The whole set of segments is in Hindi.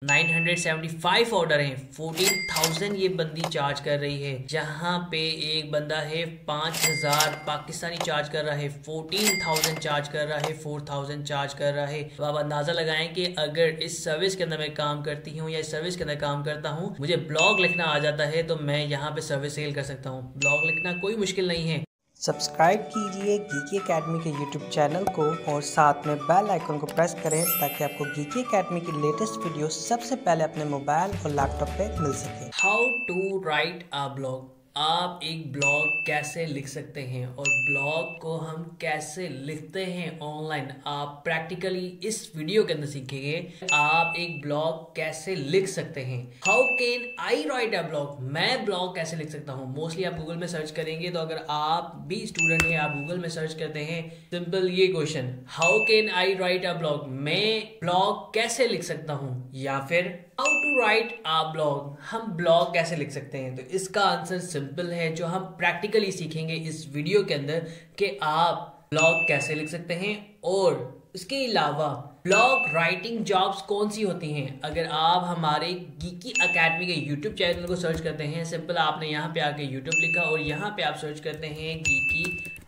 975 ऑर्डर हैं, 14,000 ये बंदी चार्ज कर रही है। जहां पे एक बंदा है 5,000 पाकिस्तानी चार्ज कर रहा है, 14,000 चार्ज कर रहा है, 4,000 चार्ज कर रहा है। तो आप अंदाजा लगाएं कि अगर इस सर्विस के अंदर मैं काम करती हूँ या इस सर्विस के अंदर काम करता हूँ, मुझे ब्लॉग लिखना आ जाता है, तो मैं यहाँ पे सर्विस सेल कर सकता हूँ। ब्लॉग लिखना कोई मुश्किल नहीं है। सब्सक्राइब कीजिए गीकी एकेडमी के यूट्यूब चैनल को और साथ में बेल आइकन को प्रेस करें ताकि आपको गीकी एकेडमी की लेटेस्ट वीडियो सबसे पहले अपने मोबाइल और लैपटॉप पे मिल सके। How to write a blog. आप एक ब्लॉग कैसे लिख सकते हैं और ब्लॉग को हम कैसे लिखते हैं ऑनलाइन, आप प्रैक्टिकली इस वीडियो के अंदर सीखेंगे। आप एक ब्लॉग कैसे लिख सकते हैं। How can I write a blog, मैं ब्लॉग कैसे लिख सकता हूँ। मोस्टली आप गूगल में सर्च करेंगे, तो अगर आप भी स्टूडेंट हैं, आप गूगल में सर्च करते हैं सिंपल ये question, how can I write a blog, मैं ब्लॉग कैसे लिख सकता हूँ, या फिर how to write a blog, हम ब्लॉग कैसे लिख सकते हैं। तो इसका आंसर सिंपल है, जो हम प्रैक्टिकली सीखेंगे इस वीडियो के अंदर कि आप ब्लॉग कैसे लिख सकते हैं। और इसके अलावा ब्लॉग राइटिंग जॉब्स कौन सी होती हैं। अगर आप हमारे गीकी एकेडमी के यूट्यूब चैनल को सर्च करते हैं, सिंपल आपने यहाँ पे आके यूट्यूब लिखा और यहाँ पे आप सर्च करते हैं गीकी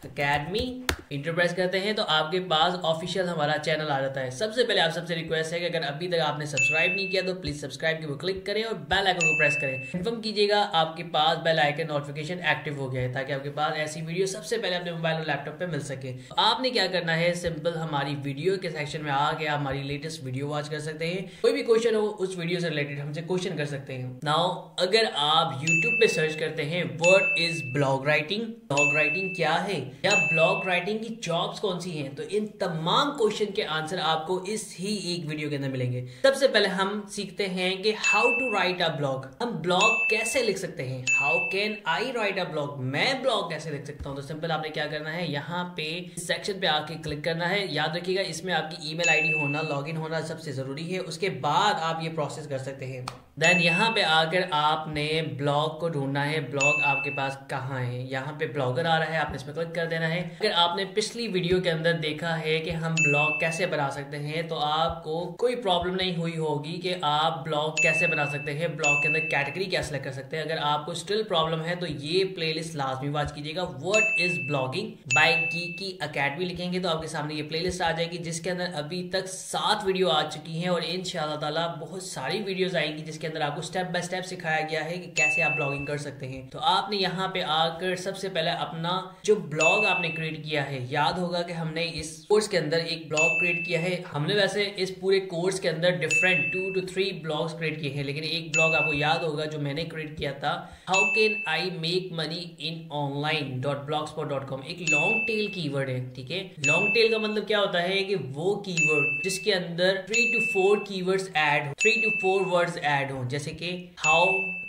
एकेडमी, इंटर प्रेस करते हैं, तो आपके पास ऑफिशियल हमारा चैनल आ जाता है। सबसे पहले आप सबसे रिक्वेस्ट है कि अगर अभी तक आपने सब्सक्राइब नहीं किया तो प्लीज सब्सक्राइब के ऊपर क्लिक करें और बेल आइकन को प्रेस करें। कंफर्म कीजिएगा आपके पास बेल आइकन नोटिफिकेशन एक्टिव हो गया है, ताकि आपके पास ऐसी वीडियो सबसे पहले अपने मोबाइल और लैपटॉप पे मिल सके। तो आपने क्या करना है, सिंपल हमारी वीडियो के सेक्शन में आके आप हमारी लेटेस्ट वीडियो वॉच कर सकते हैं। कोई भी क्वेश्चन हो उस वीडियो से रिलेटेड हमसे क्वेश्चन कर सकते हैं। नाउ अगर आप यूट्यूब पे सर्च करते हैं what is blog writing, blog writing क्या है या ब्लॉग राइटिंग की जॉब्स कौन सी हैं, तो इन तमाम क्वेश्चन के आंसर आपको इस ही एक वीडियो के अंदर मिलेंगे। सबसे पहले हम सीखते हैं कि how to write a blog, हम ब्लॉग कैसे लिख सकते हैं। How can I write a blog, मैं ब्लॉग कैसे लिख सकता हूं। तो सिंपल आपने क्या करना है, यहाँ पे इस सेक्शन पे आके क्लिक करना है। याद रखिएगा इसमें आपकी ईमेल आईडी होना, लॉगिन होना सबसे जरूरी है, उसके बाद आप ये प्रोसेस कर सकते हैं। देन यहाँ पे आकर आपने ब्लॉग को ढूंढना है, ब्लॉग आपके पास कहाँ है। यहाँ पे ब्लॉगर आ रहा है, आपने इस पर क्लिक कर देना है। अगर आपने पिछली वीडियो के अंदर देखा है कि हम ब्लॉग कैसे बना सकते हैं, तो आपको कोई प्रॉब्लम नहीं हुई होगी कि आप ब्लॉग कैसे बना सकते हैं, ब्लॉग के अंदर कैटेगरी क्या सेलेक्ट कर सकते हैं। अगर आपको स्टिल प्रॉब्लम है तो ये प्लेलिस्ट लाजमी वॉच कीजिएगा। What is blogging by Geeky Academy लिखेंगे तो आपके सामने ये प्लेलिस्ट आ जाएगी, जिसके अंदर अभी तक 7 वीडियो आ चुकी हैं और इंशाअल्लाह ताला बहुत सारी वीडियोस आएंगी जिसके अंदर आपको स्टेप बाय स्टेप सिखाया गया है कि कैसे आप ब्लॉगिंग कर सकते हैं। तो आपने यहाँ पे आकर सबसे पहले अपना जो ब्लॉग आपने क्रिएट किया है, याद होगा कि हमने इस कोर्स के अंदर एक ब्लॉग क्रिएट किया है। हमने वैसे इस पूरे कोर्स के अंदर डिफरेंट 2 to 3 ब्लॉग्स क्रिएट किए हैं, लेकिन एक ब्लॉग आपको याद होगा जो मैंने क्रिएट किया था, how can I make money in online.blogspot.com। एक लॉन्ग टेल कीवर्ड है, ठीक है। लॉन्ग टेल का मतलब क्या होता है कि वो कीवर्ड जिसके अंदर 3 to 4 keywords add, 3 to 4 words add हो, जैसे कि हाउ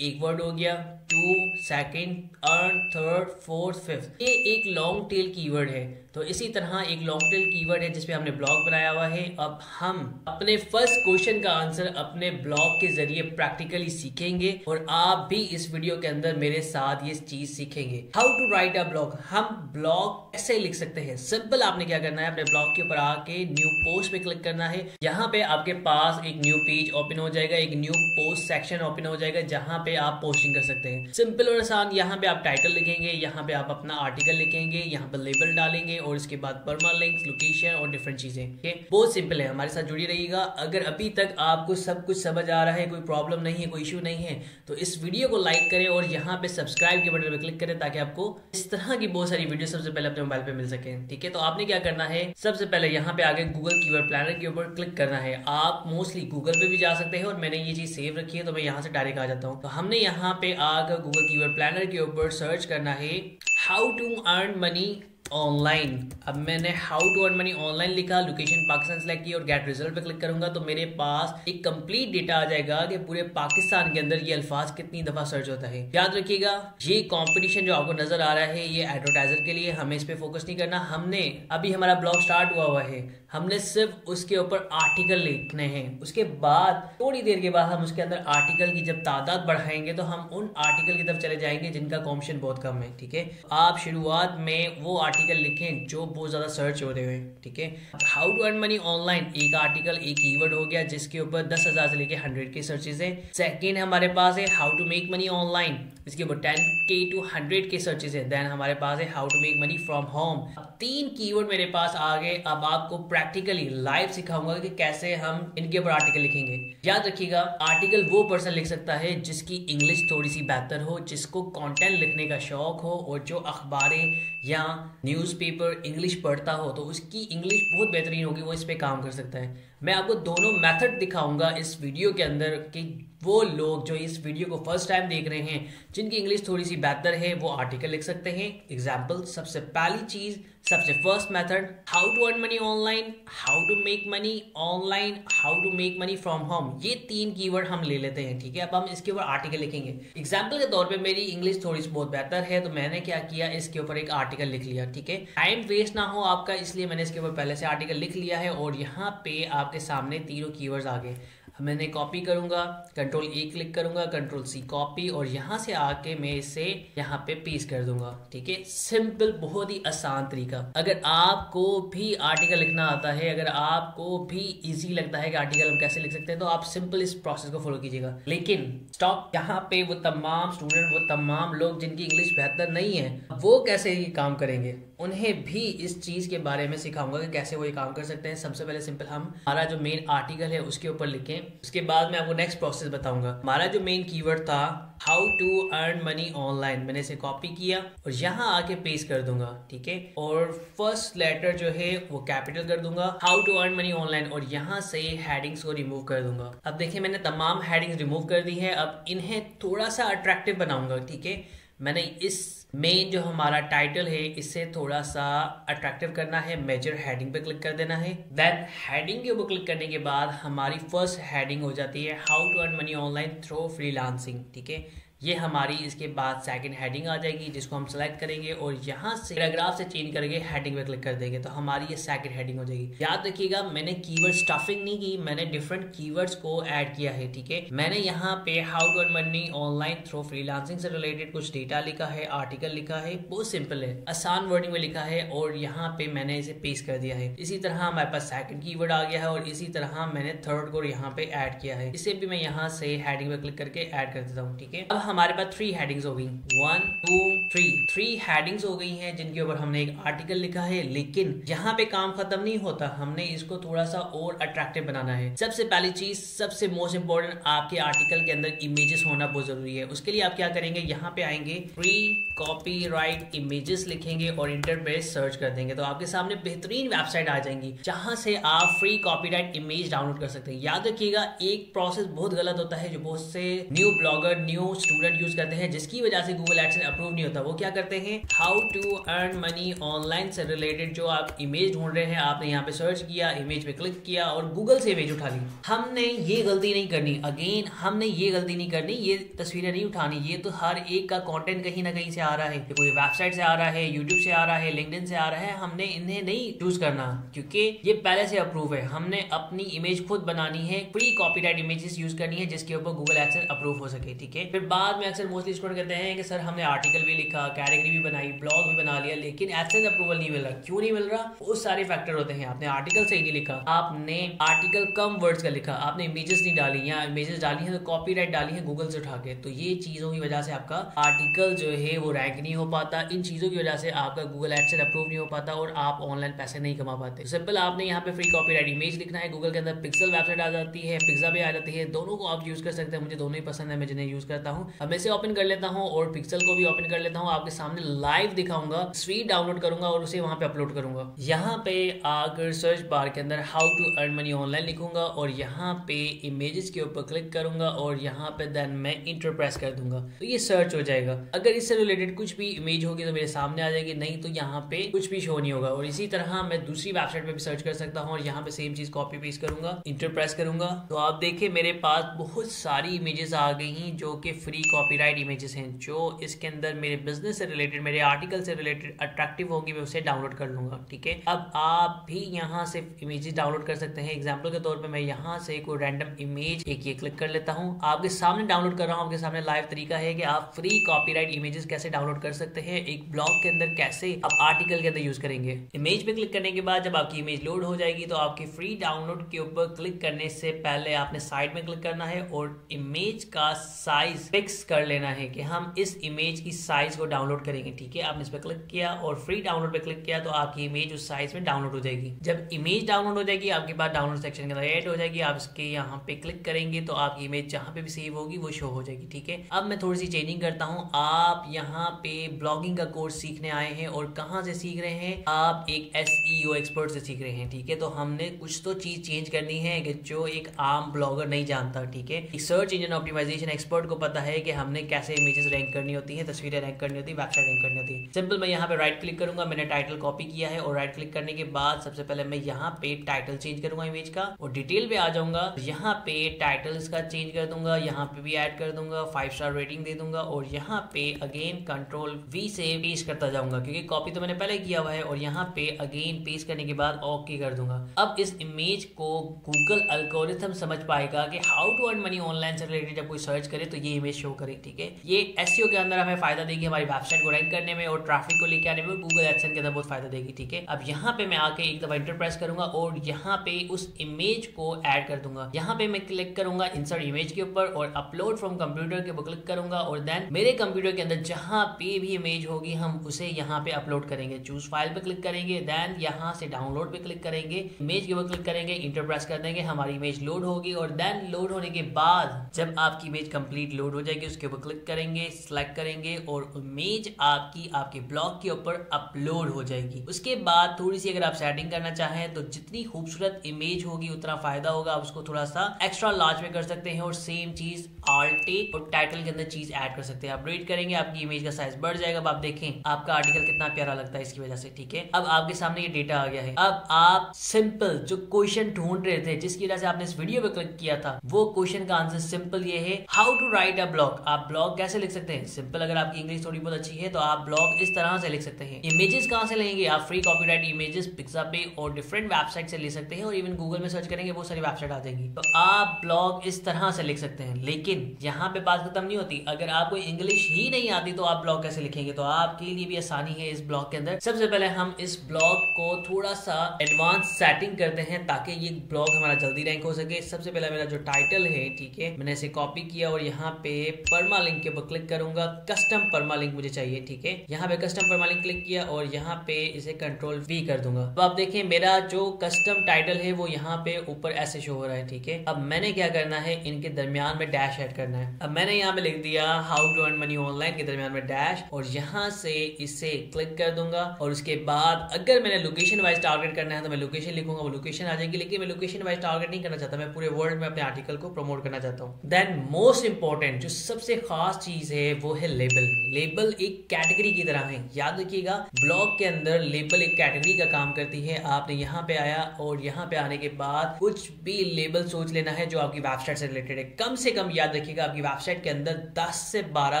एक वर्ड हो गया, 2 second, earn, third, fourth, fifth, ये एक लॉन्ग टेल कीवर्ड है। तो इसी तरह एक लॉन्ग टेल कीवर्ड है जिसपे हमने ब्लॉग बनाया हुआ है। अब हम अपने फर्स्ट क्वेश्चन का आंसर अपने ब्लॉग के जरिए प्रैक्टिकली सीखेंगे और आप भी इस वीडियो के अंदर मेरे साथ ये चीज सीखेंगे। How to write a blog, हम ब्लॉग कैसे लिख सकते हैं। सिंपल आपने क्या करना है, अपने ब्लॉग के ऊपर आके न्यू पोस्ट पे क्लिक करना है। यहाँ पे आपके पास एक न्यू पेज ओपन हो जाएगा, एक न्यू पोस्ट सेक्शन ओपन हो जाएगा जहाँ पे आप पोस्टिंग कर सकते हैं। सिंपल और आसान, यहाँ पे आप टाइटल लिखेंगे, यहाँ पे आप अपना आर्टिकल लिखेंगे, यहाँ पे लेबल डालेंगे और इसके बाद परमालिंक्स, लोकेशन और डिफरेंट चीजें। बहुत सिंपल है, हमारे साथ जुड़ी रहिएगा। अगर अभी तक आपको सब कुछ समझ आ रहा है, कोई प्रॉब्लम नहीं है, कोई इशू नहीं है, तो इस वीडियो को लाइक करें और यहाँ पे सब्सक्राइब के बटन पे क्लिक करें ताकि आपको इस तरह की बहुत सारी वीडियो सबसे पहले अपने मोबाइल पे मिल सके, ठीक है। तो आपने क्या करना है, सबसे पहले यहाँ पे आगे गूगल कीवर्ड प्लानर के ऊपर क्लिक करना है। आप मोस्टली गूगल पे भी जा सकते हैं और मैंने ये चीज सेव रखी है तो मैं यहाँ से डायरेक्ट आ जाता हूँ। तो हमने यहाँ पे आकर गूगल कीवर्ड प्लानर के ऊपर सर्च करना है how to earn money online. अब मैंने how to earn money online लिखा, लोकेशन पाकिस्तान सेलेक्ट की और गेट रिजल्ट पे क्लिक करूंगा तो मेरे पास एक कंप्लीट डेटा आ जाएगा कि पूरे पाकिस्तान के अंदर ये अल्फाज कितनी दफा सर्च होता है। याद रखिएगा ये कंपटीशन जो आपको नजर आ रहा है ये एडवर्टाइजर के लिए, हमें इस पे फोकस नहीं करना। हमने अभी हमारा ब्लॉग स्टार्ट हुआ है, हमने सिर्फ उसके ऊपर आर्टिकल लिखने हैं। उसके बाद थोड़ी देर के बाद हम उसके अंदर आर्टिकल की जब तादाद बढ़ाएंगे तो हम उन आर्टिकल की तरफ चले जाएंगे जिनका कॉम्पिटिशन बहुत कम है, ठीक है। आप शुरुआत में वो आर्टिकल आर्टिकल लिखें जो बहुत ज्यादा सर्च हो रहे हैं, ठीक है। How to earn money online, एक आर्टिकल एक कीवर्ड हो गया जिसके ऊपर 10,000 से लेके 100 के सर्चेज है। सेकेंड हमारे पास है how to make money online, इसके ऊपर 10K to 100 के सर्चेज है। देन हमारे पास है how to make money from home. अब 3 कीवर्ड मेरे पास आ गए। अब आपको प्रैक्टिकली लाइव सिखाऊंगा कि कैसे हम इनके ऊपर आर्टिकल लिखेंगे। याद रखिएगा, आर्टिकल वो पर्सन लिख सकता है जिसकी इंग्लिश थोड़ी सी बेहतर हो, जिसको कंटेंट लिखने का शौक हो और जो अखबारें या न्यूज़पेपर इंग्लिश पढ़ता हो तो उसकी इंग्लिश बहुत बेहतरीन होगी, वो इस पे काम कर सकता है। मैं आपको दोनों मेथड दिखाऊंगा इस वीडियो के अंदर कि वो लोग जो इस वीडियो को फर्स्ट टाइम देख रहे हैं, जिनकी इंग्लिश थोड़ी सी बेहतर है, वो आर्टिकल लिख सकते हैं। एग्जाम्पल, सबसे पहली चीज, सबसे first method, how to earn money online, how to make money online, how to make money from home. ये 3 कीवर्ड हम ले लेते हैं, ठीक है। अब हम इसके ऊपर आर्टिकल लिखेंगे। एग्जाम्पल के तौर पे मेरी इंग्लिश थोड़ी सी बहुत बेहतर है तो मैंने क्या किया, इसके ऊपर एक आर्टिकल लिख लिया, ठीक है। टाइम वेस्ट ना हो आपका, इसलिए मैंने इसके ऊपर पहले से आर्टिकल लिख लिया है और यहाँ पे आपके सामने तीनों कीवर्ड्स आ गए। मैंने कॉपी करूंगा, Ctrl+A क्लिक करूंगा, Ctrl+C कॉपी, और यहाँ से आके मैं इसे यहाँ पे पेस्ट कर दूंगा, ठीक है। सिंपल, बहुत ही आसान तरीका। अगर आपको भी आर्टिकल लिखना आता है, अगर आपको भी इजी लगता है कि आर्टिकल हम कैसे लिख सकते हैं, तो आप सिंपल इस प्रोसेस को फॉलो कीजिएगा। लेकिन स्टॉप, यहाँ पे वो तमाम स्टूडेंट, वो तमाम लोग जिनकी इंग्लिश बेहतर नहीं है, वो कैसे ये काम करेंगे, उन्हें भी इस चीज के बारे में सिखाऊंगा कि कैसे वो ये काम कर सकते हैं। सबसे पहले सिंपल हम हमारा जो मेन आर्टिकल है उसके ऊपर लिखें, उसके बाद मैं आपको नेक्स्ट प्रोसेस बताऊंगा। हमारा जो मेन कीवर्ड था how to earn money online, मैंने इसे कॉपी किया और यहाँ आके पेस्ट कर दूंगा, ठीक है। और फर्स्ट लेटर जो है वो कैपिटल कर दूंगा, how to earn money online, और यहाँ से हेडिंग्स को रिमूव कर दूंगा। अब देखिए, मैंने तमाम हेडिंग्स रिमूव कर दी है। अब इन्हें थोड़ा सा अट्रैक्टिव बनाऊंगा, ठीक है। मैंने इस मेन जो हमारा टाइटल है इसे थोड़ा सा अट्रैक्टिव करना है, मेजर हेडिंग पे क्लिक कर देना है। देन हेडिंग के ऊपर क्लिक करने के बाद हमारी फर्स्ट हेडिंग हो जाती है how to earn money online through freelancing, ठीक है। ये हमारी इसके बाद सेकंड हेडिंग आ जाएगी जिसको हम सेलेक्ट करेंगे और यहाँ से पैराग्राफ से चेंज करके हेडिंग पे क्लिक कर देंगे तो हमारी ये सेकंड हेडिंग हो जाएगी। याद रखिएगा, मैंने कीवर्ड स्टफिंग नहीं की, मैंने डिफरेंट कीवर्ड्स को ऐड किया है, ठीक है। मैंने यहाँ पे how to earn money online through freelancing से रिलेटेड कुछ डेटा लिखा है, आर्टिकल लिखा है, बहुत सिंपल है, आसान वर्डिंग में लिखा है और यहाँ पे मैंने इसे पेस्ट कर दिया है। इसी तरह हमारे पास सेकंड कीवर्ड आ गया है और इसी तरह मैंने थर्ड को यहाँ पे ऐड किया है, इसे भी मैं यहाँ से हेडिंग पे क्लिक करके ऐड कर देता हूँ, ठीक है। अब हमारे पास 3 हेडिंग्स हो गई, 1 2 3 हेडिंग्स हो गई हैं जिनके ऊपर हमने एक आर्टिकल लिखा है। लेकिन यहाँ पे काम खत्म नहीं होता, हमने इसको थोड़ा सा और अट्रैक्टिव बनाना है। सबसे पहली चीज, सबसे मोस्ट इंपोर्टेंट, आपके आर्टिकल के अंदर इमेजेस होना बहुत जरूरी है। उसके लिए आप क्या करेंगे, यहाँ पे आएंगे, फ्री कॉपीराइट इमेजेस लिखेंगे और इंटर पे सर्च कर देंगे तो आपके सामने बेहतरीन वेबसाइट आ जाएंगी जहां से आप फ्री कॉपीराइट इमेज डाउनलोड कर सकते हैं। याद रखिएगा, एक प्रोसेस बहुत गलत होता है जो बहुत से new blogger, new student use करते हैं, जिसकी वजह से गूगल एडसेंस अप्रूव नहीं होता। वो क्या करते हैं, how to earn money online से रिलेटेड जो आप इमेज ढूंढ रहे हैं, आपने यहाँ पे सर्च किया, इमेज पे क्लिक किया और गूगल से इमेज उठा ली। हमने ये गलती नहीं करनी, अगेन हमने ये गलती नहीं करनी, ये तस्वीरें नहीं उठानी। ये तो हर एक का कंटेंट कहीं ना कहीं से आ रहा है, कोई वेबसाइट से आ रहा है, यूट्यूब से आ रहा है, लिंक्डइन से आ रहा है। हमने इन्हें नहीं चूज करना क्योंकि ये पहले से अप्रूव है। हमने अपनी इमेज खुद बनानी है, फ्री कॉपीराइट इमेजेस यूज करनी है जिसके ऊपर गूगल एडसेंस अप्रूव हो सके, ठीक है। फिर बाद में अक्सर मोस्टली स्टूडेंट कहते हैं कि सर हमने आर्टिकल भी लिखा, कैटेगरी भी बनाई, ब्लॉग भी बना लिया, लेकिन एडसेंस अप्रूवल नहीं मिल रहा। क्यों नहीं मिल रहा? बहुत सारे फैक्टर होते हैं। आपने आर्टिकल सही नहीं लिखा, आपने आर्टिकल कम वर्ड्स का लिखा, आपने इमेजेस नहीं डाली या इमेजेस डाली है तो कॉपीराइट डाली है गूगल से उठा के, तो ये चीजों की वजह से आपका आर्टिकल जो है वो रैंक नहीं हो पाता। इन चीजों की वजह से आपका गूगल एडसेंस अप्रूव नहीं हो पाता और आप ऑनलाइन पैसे नहीं कमा पाते। सिंपल, आपने यहाँ पे फ्री कॉपीराइट इमेज लिखना है। गूगल के अंदर पिक्सल वेबसाइट आ जाती है, पिक्सा भी आ जाती है, दोनों को आप यूज कर सकते हैं। मुझे दोनों ही पसंद है, मैं जिन्हें यूज करता हूँ। अब मैं इसे ओपन कर लेता हूँ और पिक्सल को भी ओपन कर लेता हूँ। आपके सामने लाइव दिखाऊंगा, स्वीट डाउनलोड करूंगा और उसे वहां पे अपलोड करूंगा। यहाँ पे आकर सर्च बार के अंदर how to earn money online लिखूंगा और यहाँ पे इमेजेस के ऊपर क्लिक करूंगा और यहाँ पे देन मैं इंटर प्रेस कर दूंगा तो ये सर्च हो जाएगा। अगर इससे रिलेटेड कुछ भी इमेज होगी तो मेरे सामने आ जाएगी, नहीं तो यहाँ पे कुछ भी शो नहीं होगा। और इसी तरह मैं दूसरी वेबसाइट पे भी सर्च कर सकता हूँ और यहाँ पे सेम चीज कॉपी पेस्ट करूंगा, इंटर प्रेस करूंगा तो आप देखिए मेरे पास बहुत सारी इमेजेस आ गई हैं जो कि फ्री कॉपीराइट इमेजेस हैं जो इसके अंदर मेरे बिजनेस से रिलेटेड, मेरे आर्टिकल से रिलेटेड अट्रैक्टिव होगी, मैं उसे डाउनलोड कर लूंगा। ठीक है, अब आप भी यहाँ से इमेजेस डाउनलोड कर सकते हैं। एग्जाम्पल के तौर पर मैं यहाँ से कोई रैंडम इमेज एक ये क्लिक कर लेता हूँ, आपके सामने डाउनलोड कर रहा हूँ। आपके सामने लाइव तरीका है कि आप फ्री कॉपीराइट इमेजेस कैसे डाउनलोड कर सकते हैं, एक ब्लॉग के अंदर कैसे आप आर्टिकल के अंदर यूज करेंगे। इमेज पे क्लिक करने के बाद जब आपकी इमेज लोड हो जाएगी तो आपकी फ्री डाउनलोड के ऊपर क्लिक करने से पहले आपने साइड में क्लिक करना है और इमेज का साइज फिक्स कर लेना है कि हम इस इमेज की साइज को डाउनलोड करेंगे। ठीक है, आपने इस पर क्लिक किया और फ्री डाउनलोड पे क्लिक किया तो आपकी इमेज उस साइज में डाउनलोड हो जाएगी। जब इमेज डाउनलोड हो जाएगी आपके पास डाउनलोड सेक्शन के अंदर ऐड हो जाएगी, आप इसके यहाँ पे क्लिक करेंगे तो आपकी इमेज जहाँ पे भी सेव होगी वो शो हो जाएगी। ठीक है, अब मैं थोड़ी सी चेंजिंग करता हूँ। आप यहाँ पे ब्लॉगिंग का कोर्स सीखने आए हैं और कहाँ से सीख रहे हैं, आप एक SEO एक्सपर्ट से सीख रहे हैं। ठीक है, तो हमने कुछ तो चीज चेंज करनी है कि जो एक आम ब्लॉगर नहीं जानता। ठीक है, सर्च इंजन ऑप्टिमाइजेशन एक्सपर्ट को पता है कि हमने कैसे इमेजेस रैंक करनी होती है, तस्वीरें रैंक करनी होती है, वेबसाइट रैंक करनी होती है। सिंपल, मैं यहाँ पे राइट क्लिक करूंगा, मैंने टाइटल कॉपी किया है और राइट क्लिक करने के बाद सबसे पहले मैं यहाँ पे टाइटल चेंज करूंगा इमेज का और डिटेल पे आ जाऊंगा। यहाँ पे टाइटल इसका चेंज कर दूंगा, यहाँ पे भी ऐड कर दूंगा, 5 स्टार रेटिंग दे दूंगा और यहाँ पे अगेन Ctrl+V से पेस्ट करता जाऊंगा क्योंकि कॉपी तो मैंने पहले किया हुआ है और यहाँ पे अगेन पेस्ट करने के बाद ओके कर दूंगा। अब इस इमेज को गूगल एल्गोरिथम समझ पाएगा कि how to earn money online से रिलेटेड जब कोई सर्च करे तो ये इमेज शो करे। ठीक है, ये SEO के अंदर हमें फायदा देगी, हमारी वेबसाइट को रैंक करने में और ट्रैफिक को लेके आने में, गूगल एडसेंस के अंदर बहुत फायदा देगी। ठीक है, अब यहाँ पे मैं आके एक दफा इंटर प्रेस करूंगा और यहाँ पे उस इमेज को ऐड कर दूंगा। यहाँ पे मैं क्लिक करूंगा इंसर्ट इमेज के ऊपर और अपलोड फ्रॉम कंप्यूटर के ऊपर क्लिक करूंगा और देन मेरे कंप्यूटर के अंदर जहां पे भी इमेज होगी हम उसे यहाँ पे अपलोड करेंगे। चूज फाइल पे क्लिक करेंगे, देन यहाँ से डाउनलोड पे क्लिक करेंगे, इमेज के ऊपर क्लिक करेंगे, इंटर प्रेस कर देंगे, हमारी इमेज लोड होगी और देन लोड होने के बाद जब आपकी इमेज कंप्लीट लोड हो जाएगी उसके ऊपर क्लिक करेंगे, सिलेक्ट करेंगे और इमेज आपकी आपके ब्लॉग के ऊपर अपलोड हो जाएगी। उसके बाद थोड़ी सी अगर आप सेटिंग करना चाहें तो जितनी खूबसूरत इमेज होगी उतना फायदा होगा, आप उसको थोड़ा सा एक्स्ट्रा लार्ज में कर सकते हैं और सेम चीज आर्ट और टाइटल के अंदर चीज ऐड कर सकते हैं। आप रेड करेंगे, आपकी इमेज का साइज बढ़ जाएगा। अब आप देखें आपका आर्टिकल कितना प्यारा लगता है इसकी वजह से। ठीक है, अब आपके सामने ये डेटा आ गया है। अब आप सिंपल जो क्वेश्चन ढूंढ रहे थे जिसकी वजह से आपने इस वीडियो पे क्लिक किया था वो क्वेश्चन का आंसर सिंपल ये है, how to write a blog. आप ब्लॉग कैसे लिख सकते हैं? सिंपल, अगर आपकी इंग्लिश थोड़ी बहुत अच्छी है तो आप ब्लॉग इस तरह से लिख सकते हैं। इमेजेस कहां से लेंगे? आप फ्री कॉपीराइट इमेजेस पिक्सापे और डिफरेंट वेबसाइट से ले सकते हैं और इवन गूगल में सर्च करेंगे बहुत सारी वेबसाइट आ जाएंगी। तो आप ब्लॉग इस तरह से लिख सकते हैं। लेकिन यहाँ पे बात खत्म नहीं होती, अगर आपको इंग्लिश ही नहीं आती तो आप ब्लॉग कैसे लिखेंगे? तो आपके लिए भी आसानी है इस ब्लॉग के अंदर। सबसे पहले हम इस ब्लॉग को थोड़ा सा एडवांस सेटिंग करते हैं ताकि ये ब्लॉग हमारा जल्दी रैंक हो सके। सबसे पहले मेरा जो टाइटल है, ठीक है, मैंने इसे कॉपी किया और यहाँ पे परमालिंक के ऊपर क्लिक करूंगा। कस्टम परमालिंक मुझे चाहिए। ठीक है, यहाँ पे कस्टम परमालिंक क्लिक किया और यहाँ पे इसे Ctrl+V कर दूंगा। अब आप देखें मेरा जो कस्टम टाइटल है वो यहाँ पे ऊपर ऐसे शो हो रहा है। ठीक है, अब मैंने क्या करना है, इनके दरमियान में डैश ऐड करना है। अब मैंने यहाँ पे लिख दिया how to earn money online के दरमियान में डैश और यहाँ से इसे क्लिक कर दूंगा और उसके बाद अगर मैंने लोकेशन वाइज टारगेट करना है तो मैं लोकेशन लिखूंगा, वो लोकेशन आ जाएगी। लेकिन मैं लोकेशन वाइज टारगेट नहीं करना चाहता, मैं पूरे वर्ल्ड में अपने आर्टिकल को प्रमोट करना चाहता हूँ। देन मोस्ट इंपॉर्टेंट जो सबसे खास चीज है वो है लेबल। लेबल एक कैटेगरी की तरह है, याद रखिएगा। ब्लॉग के अंदर लेबल एक कैटेगरी का काम करती है। आपने यहाँ पे आया और यहाँ पे आने के बाद कुछ भी लेबल सोच लेना है जो आपकी वेबसाइट से रिलेटेड है। कम से कम याद रखिएगा आपकी वेबसाइट के अंदर 10 से 12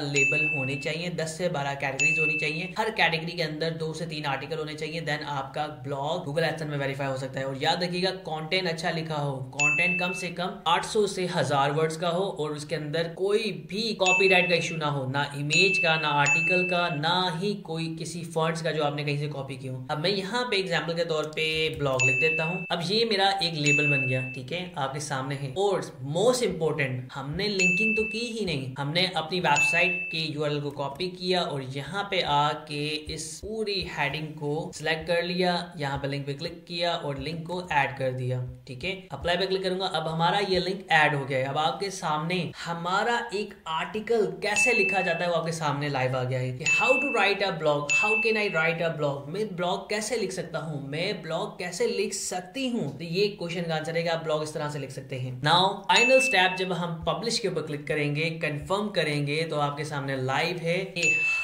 लेबल होने चाहिए, 10 से 12 कैटेगरीज होनी चाहिए। हर कैटेगरी के अंदर 2 से 3 आर्टिकल होने चाहिए। देन आपका ब्लॉग गूगल एडसेंस में वेरीफाई हो सकता है। और याद रखिएगा कंटेंट अच्छा लिखा हो, कंटेंट कम से कम 800 से 1000 वर्ड्स का हो और उसके अंदर कोई भी कॉपीराइट का इशू ना हो, ना इमेज का, ना आर्टिकल का, ना ही कोई किसी फॉन्ट्स का जो आपने कहीं से कॉपी किया हो। अब मैं यहाँ पे एग्जाम्पल के तौर पे ब्लॉग लिख देता हूँ। अब ये मेरा एक लेबल बन गया, ठीक है, आपके सामने है। और मोस्ट इंपोर्टेंट, हमने लिंकिंग तो की ही नहीं, हमने अपनी वेबसाइट के URL को कॉपी किया और यहाँ पे आके इस पूरी हेडिंग को सिलेक्ट कर लिया, यहाँ पे लिंक पे क्लिक किया और लिंक को ऐड कर दिया। ठीक है, अप्लाई पे क्लिक करूंगा। अब हमारा ये लिंक ऐड हो गया है। अब आपके सामने हमारा एक आर्टिकल कैसे लिखा जाता है वो आपके सामने लाइव आ गया है कि how to write a blog, how can I write a blog. मैं ब्लॉग कैसे लिख सकता हूँ, मैं ब्लॉग कैसे लिख सकती हूँ। तो ये क्वेश्चन का आंसर है कि आप ब्लॉग इस तरह से लिख सकते हैं। नाउ फाइनल स्टेप, जब हम पब्लिश के ऊपर क्लिक करेंगे, कंफर्म करेंगे, तो आपके सामने लाइव है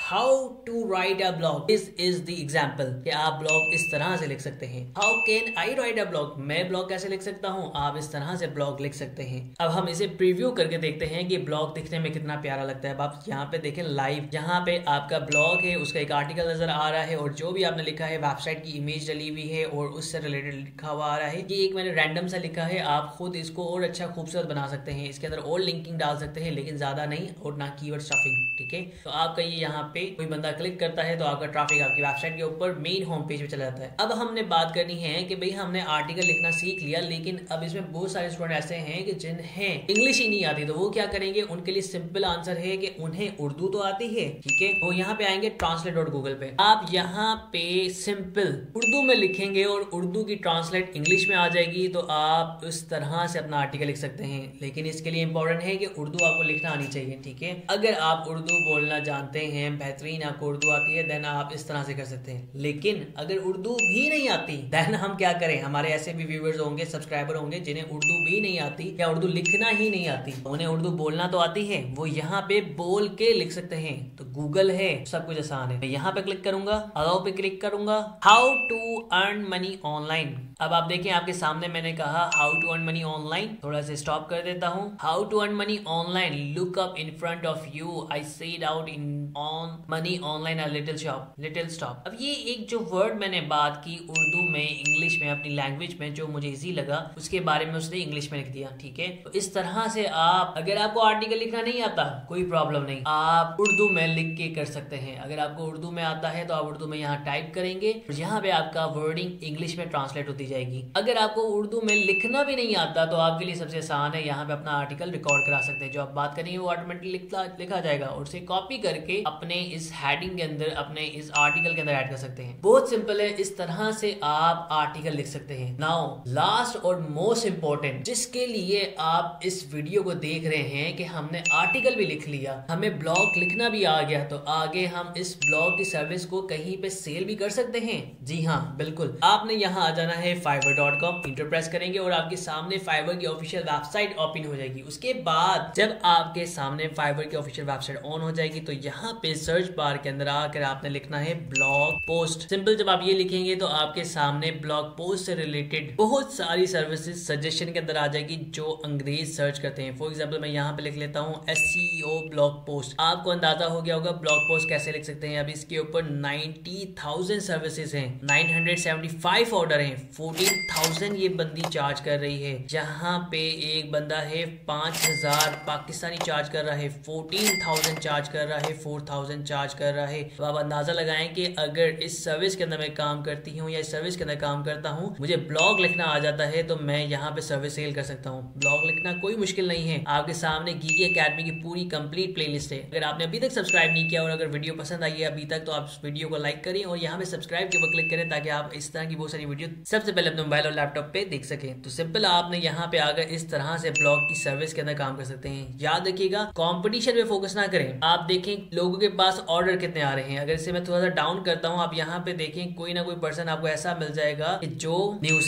how to write a blog. This is the example कि आप ब्लॉग इस तरह से लिख सकते हैं। How can I write a blog, मैं ब्लॉग कैसे लिख सकता हूँ, आप इस तरह से ब्लॉग लिख सकते हैं। अब हम इसे प्रीव्यू करके देखते हैं कि ब्लॉग दिखने में कितना प्यारा लगता है। अब आप यहाँ पे देखें लाइव, यहाँ पे आपका ब्लॉग है, उसका एक आर्टिकल नजर आ रहा है और जो भी आपने लिखा है वेबसाइट की इमेज डली हुई है और उससे रिलेटेड लिखा हुआ आ रहा है। ये एक मैंने रैंडम सा लिखा है, आप खुद इसको और अच्छा खूबसूरत बना सकते हैं, इसके अंदर और लिंकिंग डाल सकते हैं, लेकिन ज्यादा नहीं और ना कीवर्ड स्टफिंग। ठीक है, तो आपका ये यहाँ पे कोई बंदा क्लिक करता है तो आपका ट्रैफिक आपकी वेबसाइट के ऊपर मेन होम पेज पे चला जाता है। अब हमने बात करनी है कि भाई हमने आर्टिकल लिखना सीख लिया, लेकिन अब इसमें बहुत सारे स्टूडेंट ऐसे हैं कि जिन्हें इंग्लिश ही नहीं आती, तो वो क्या करेंगे? उनके लिए सिंपल आंसर है कि उन्हें उर्दू तो आती है। ठीक है, वो यहाँ पे आएंगे translate.google पे, आप यहाँ पे सिंपल उर्दू में लिखेंगे और उर्दू की ट्रांसलेट इंग्लिश में आ जाएगी, तो आप उस तरह से अपना आर्टिकल लिख सकते हैं। लेकिन इसके लिए इंपॉर्टेंट है कि उर्दू आपको लिखना आनी चाहिए। ठीक है, अगर आप उर्दू बोलना जानते हैं, बेहतरीन आपको उर्दू आती है, देन आप इस तरह से कर सकते हैं। लेकिन अगर उर्दू भी नहीं आती, देन हम क्या करें? हमारे ऐसे भी व्यूअर्स होंगे, सब्सक्राइबर होंगे जिन्हें उर्दू भी नहीं आती या उर्दू लिखना ही नहीं आती, उन्हें उर्दू बोलना तो आती है, वो यहाँ पे बोल के लिख सकते हैं। तो गूगल है, सब कुछ आसान है। मैं यहाँ पे क्लिक करूंगा, अलाउ पे क्लिक करूंगा, how to earn money online. अब आप देखें आपके सामने मैंने कहा how to earn money online, थोड़ा सा स्टॉप कर देता हूँ। How to earn money online, look up in front of you, I said out in on money online a little shop, little stop. अब ये एक जो वर्ड मैंने बात की उर्दू में, इंग्लिश में, अपनी लैंग्वेज में, जो मुझे इजी लगा उसके बारे में उसने इंग्लिश में लिख दिया। ठीक है, तो इस तरह से आप, अगर आपको आर्टिकल लिखना नहीं आता कोई प्रॉब्लम नहीं, आप उर्दू में लिख के कर सकते हैं। अगर आपको उर्दू में आता है तो आप उर्दू में यहाँ टाइप करेंगे और यहाँ पे आपका वर्डिंग इंग्लिश में ट्रांसलेट होती जाएगी। अगर आपको उर्दू में लिखना भी नहीं आता तो आपके लिए सबसे आसान है, यहाँ पे अपना आर्टिकल रिकॉर्ड करा सकते हैं। जो आप बात करेंगे वो ऑटोमेटिकली लिखा जाएगा और उसे कॉपी करके अपने इस हेडिंग के अंदर, अपने इस आर्टिकल के अंदर ऐड कर सकते हैं। बहुत सिंपल है, इस तरह से आप आर्टिकल लिख सकते हैं। नाउ लास्ट और मोस्ट इंपॉर्टेंट, जिसके लिए आप इस वीडियो को देख रहे हैं कि हमने आर्टिकल भी लिख लिया, हमें ब्लॉग लिखना भी आ गया, तो आगे हम इस ब्लॉग की सर्विस को कहीं पे सेल भी कर सकते हैं। जी हाँ, बिल्कुल। आपने यहाँ आ जाना है fiverr.com, इंटर प्रेस करेंगे और आपके सामने फाइवर की ऑफिशियल वेबसाइट ओपन हो जाएगी। उसके बाद जब आपके सामने फाइवर की ऑफिशियल वेबसाइट ऑन हो जाएगी तो यहाँ पे सर्च बार के अंदर आकर आपने लिखना है ब्लॉग पोस्ट। सिंपल, जब आप ये लिखेंगे तो आपके सामने ब्लॉग पोस्ट से रिलेटेड बहुत सारी सर्विसेज सजेशन के अंदर आ जाएगी जो अंग्रेज सर्च करते हैं। फॉर एग्जाम्पल मैं यहाँ पे लिख लेता हूँ SEO ब्लॉग पोस्ट। आपको अंदाजा हो गया होगा ब्लॉग पोस्ट कैसे लिख सकते हैं। अब इसके ऊपर 90,000 सर्विसेज हैं, 975 ऑर्डर हैं, 14,000 ये बंदी चार्ज कर रही है। जहाँ पे एक बंदा है 5,000 पाकिस्तानी चार्ज कर रहा है, 14,000 चार्ज कर रहा है, 4,000 चार्ज कर रहा है। तो आप अंदाजा लगाएं कि अगर इस सर्विस के अंदर मैं काम करती हूँ या इस सर्विस के अंदर काम करता हूँ, मुझे ब्लॉग लिखना आ जाता है, तो मैं यहाँ पे सर्विस सेल कर सकता हूँ। ब्लॉग लिखना कोई मुश्किल नहीं है। आपके सामने गीकी एकेडमी की पूरी कंप्लीट प्लेलिस्ट है। अगर आपने अभी तक सब्सक्राइब नहीं किया और अगर वीडियो पसंद आई है अभी तक, तो आप वीडियो को लाइक करें और यहाँ पे सब्सक्राइब के ऊपर क्लिक करें ताकि आप इस तरह की बहुत सारी वीडियो सबसे पहले अपने मोबाइल और लैपटॉप पे देख सकें। तो सिंपल, आपने यहाँ पे आकर इस तरह से ब्लॉग की सर्विस के अंदर काम कर सकते हैं। याद रखिएगा, कंपटीशन पे फोकस ना करें। आप देखें लोगों के पास ऑर्डर कितने आ रहे हैं। अगर इसे मैं थोड़ा सा डाउन करता हूँ, आप यहाँ पे देखें कोई ना कोई पर्सन आपको ऐसा मिल जाएगा कि जो न्यू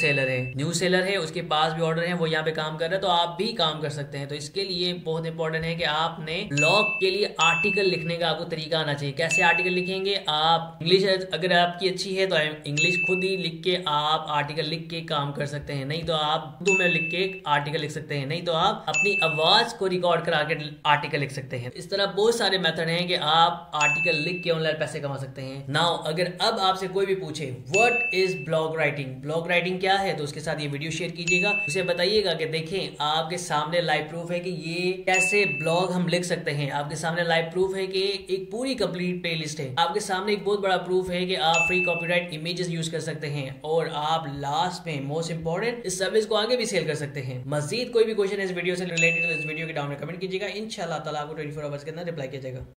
सेलर है, उसके पास भी ऑर्डर है, वो यहाँ पे काम कर रहा है, तो आप भी काम कर सकते हैं। तो इसके लिए बहुत इंपॉर्टेंट है कि आपने ब्लॉग के लिए आर्टिकल लिखने का आपको तरीका आना चाहिए। कैसे आर्टिकल लिखेंगे? आप इंग्लिश अगर आपकी अच्छी है तो इंग्लिश खुद ही लिख के आप आर्टिकल लिख के काम कर सकते हैं, नहीं तो आप उर्दू में लिख के आर्टिकल लिख सकते हैं, नहीं तो आप अपनी आवाज को रिकॉर्ड करा के आर्टिकल लिख सकते हैं। इस तरह बहुत सारे मेथड हैं कि आप आर्टिकल लिख के ऑनलाइन पैसे कमा सकते हैं। नाउ अगर अब आपसे कोई भी पूछे व्हाट इज ब्लॉग राइटिंग क्या है, तो उसके साथ ये वीडियो शेयर कीजिएगा, उसे बताइएगा कि देखें आपके सामने लाइव प्रूफ है कि ये कैसे ब्लॉग हम लिख सकते हैं। आपके सामने लाइव प्रूफ है कि एक पूरी कंप्लीट प्लेलिस्ट है। आपके सामने एक बहुत बड़ा प्रूफ है कि आप फ्री कॉपीराइट इमेजेस यूज कर सकते हैं और आप लास्ट में मोस्ट इंपॉर्टेंट इस सर्विस को आगे भी सेल कर सकते हैं। मजीद कोई भी क्वेश्चन इस वीडियो से रिलेटेड तो इस वीडियो के डाउन में कमेंट कीजिएगा। इंशाल्लाह ताला आपको 24 आवर्स के अंदर रिप्लाई किया जाएगा।